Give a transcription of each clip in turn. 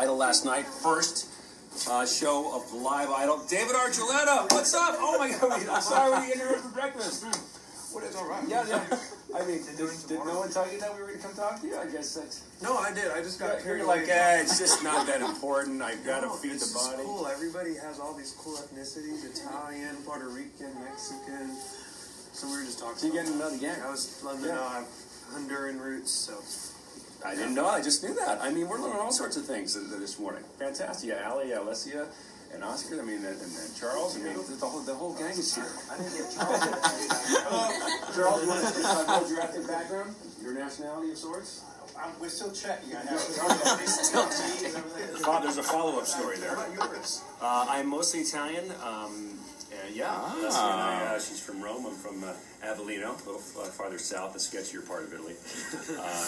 Idol last night. First show of the Live Idol. David Archuleta, what's up? Oh my God, I'm sorry we interrupted for breakfast. What is all right? Yeah. I mean, did no one tell you that we were going to come talk to you? I guess that's... No, I did. I just got carried You're away. like, it's just not that important. I've got to feed the body. It's cool. Everybody has all these cool ethnicities: Italian, Puerto Rican, Mexican. So we were just talking. So you're getting another gang. I was London. I have Honduran roots, so... I didn't know. I just knew that. I mean, we're learning all sorts of things this morning. Fantastic. Yeah, Ali, Alessia, and Oscar. I mean, and Charles. I mean, the whole gang is here. I didn't get Charles. Charles, you want to talk about your ethnic background, your nationality of sorts? We're still checking. There's a follow-up story there. What about yours? I'm mostly Italian. Alessia and she's from Rome. I'm from Avellino, a little farther south, the sketchier part of Italy.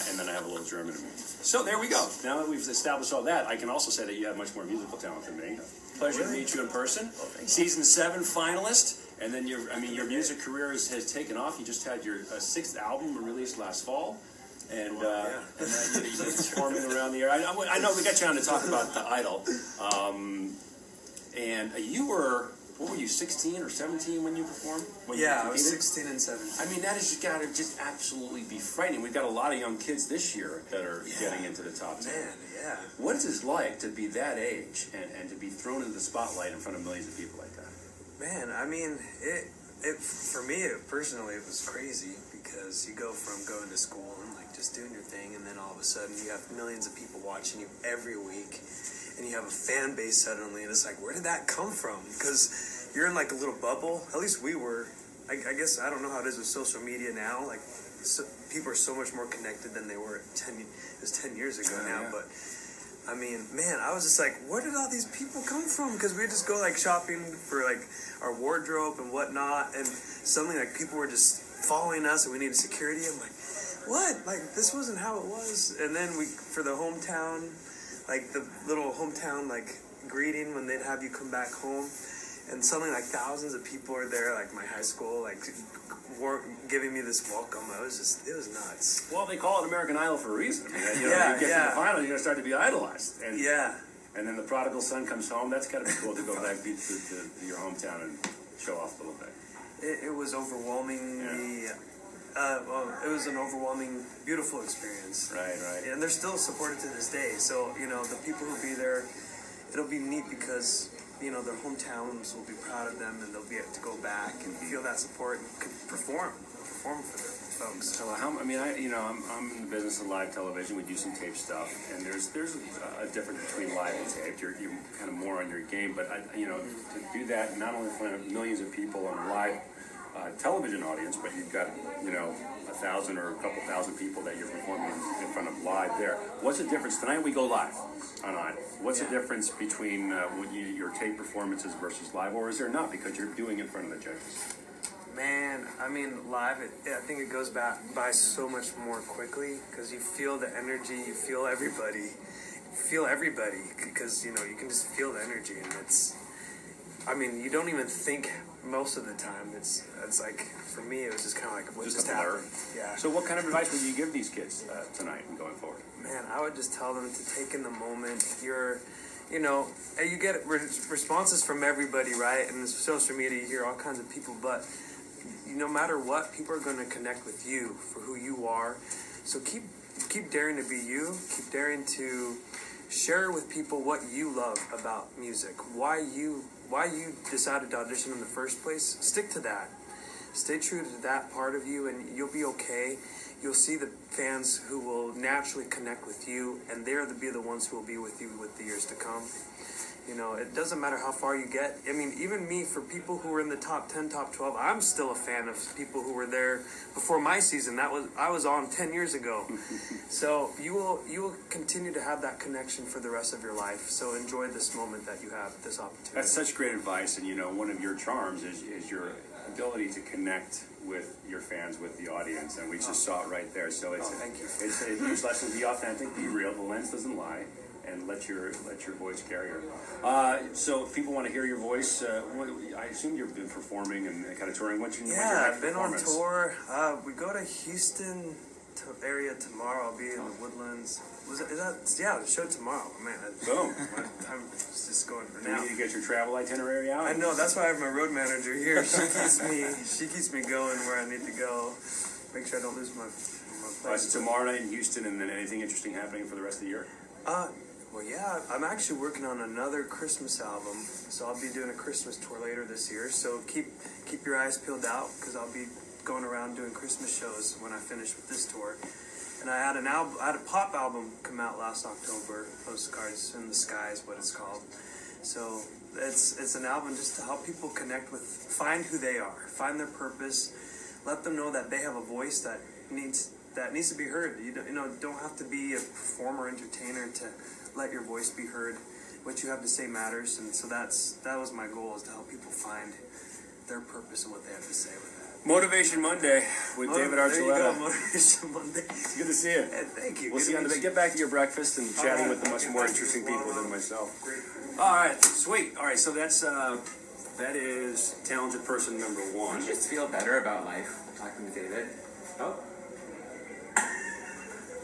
And then I have a little German in me. So there we go. Now that we've established all that, I can also say that you have much more musical talent than me. Pleasure to meet you in person. Season 7 finalist. And then your music career has taken off. You just had your 6th album released last fall. And then you're performing around the area. I know we got you on to talk about the Idol. And you were... What were you, 16 or 17 when you performed? I was 16 and 17. I mean, that has got to just absolutely be frightening. We've got a lot of young kids this year that are getting into the top 10. Man, yeah. What is it like to be that age and to be thrown into the spotlight in front of millions of people like that? Man, I mean, it for me personally, it was crazy because you go from going to school and like just doing your thing, and then all of a sudden you have millions of people watching you every week. And you have a fan base suddenly, and it's like, where did that come from? Because you're in like a little bubble. At least we were. I guess I don't know how it is with social media now. Like, people are so much more connected than they were 10 years ago now. Yeah. But I mean, man, I was just like, where did all these people come from? Because we just go like shopping for like our wardrobe and whatnot, and suddenly like people were just following us, and we needed security. I'm like, what? Like, this wasn't how it was. And then for the hometown. Like the little hometown like greeting when they'd have you come back home, and suddenly like thousands of people are there, like my high school, like giving me this welcome. It was nuts. Well, they call it American Idol for a reason. I mean, you get to the final, you're gonna start to be idolized. And, and then the prodigal son comes home. That's gotta be cool to go back to your hometown and show off a little bit. It was overwhelmingly. It was an overwhelming, beautiful experience. Right. And they're still supported to this day. So, the people who'll be there, it'll be neat because, their hometowns will be proud of them, and they'll be able to go back and feel that support and perform for their folks. So I'm in the business of live television. We do some tape stuff, and there's a difference between live and tape. You're kind of more on your game, but to do that not only in front of millions of people on a live television audience, but you've got 1,000 or a couple thousand people that you're performing in front of live there. What's the difference? Tonight we go live on Idol. What's the difference between your tape performances versus live, or is there not, because you're doing it in front of the judges? Man, I mean, live, I think it goes by so much more quickly because you feel the energy, you feel everybody, because, you can just feel the energy, and you don't even think most of the time. It's like, for me, it was just kind of like, what just happened? Yeah. So what kind of advice would you give these kids tonight and going forward? Man, I would just tell them to take in the moment. You get responses from everybody, right? And social media, you hear all kinds of people, but no matter what, people are going to connect with you for who you are. So keep daring to be you. Keep daring to share with people what you love about music. Why you decided to audition in the first place. Stick to that. Stay true to that part of you, and you'll be okay. You'll see the fans who will naturally connect with you, and they'll be the ones who will be with you with the years to come. It doesn't matter how far you get. I mean, even me, for people who were in the top 10, top 12, I'm still a fan of people who were there before my season. I was on 10 years ago. So you will continue to have that connection for the rest of your life. So enjoy this moment that you have, this opportunity. That's such great advice, and one of your charms is your ability to connect with your fans, with the audience, and we just saw it right there. So thank you. It's a huge lesson. Be authentic, be real. The lens doesn't lie. And let your voice carry her. So if people want to hear your voice, I assume you've been performing and kind of touring. What's your I've been on tour. We go to Houston area tomorrow. I'll be in the Woodlands. The show tomorrow, man. Boom. get your travel itinerary out. I know, that's why I have my road manager here. She keeps me going where I need to go. Make sure I don't lose my place. So tomorrow night in Houston, and then anything interesting happening for the rest of the year? Well, yeah, I'm actually working on another Christmas album, so I'll be doing a Christmas tour later this year. So keep your eyes peeled out, because I'll be going around doing Christmas shows when I finish with this tour. And I had a pop album come out last October, Postcards in the Sky is what it's called. So it's an album just to help people connect with, find who they are, find their purpose, let them know that they have a voice that needs to be heard. You don't have to be a performer, entertainer to let your voice be heard. What you have to say matters, and so that was my goal, is to help people find their purpose and what they have to say with that. Motivation Monday with David Archuleta. There you go, Motivation Monday. It's good to see you. Hey, thank you. We'll see you on the get back to your breakfast and chatting with the much more interesting people than myself. Great. All right, sweet. All right, so that is talented person number one. You just feel better about life talking to David. Oh.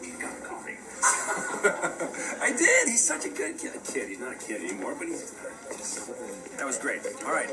You got coffee. I did. He's such a good kid. He's not a kid anymore, but that was great. All right.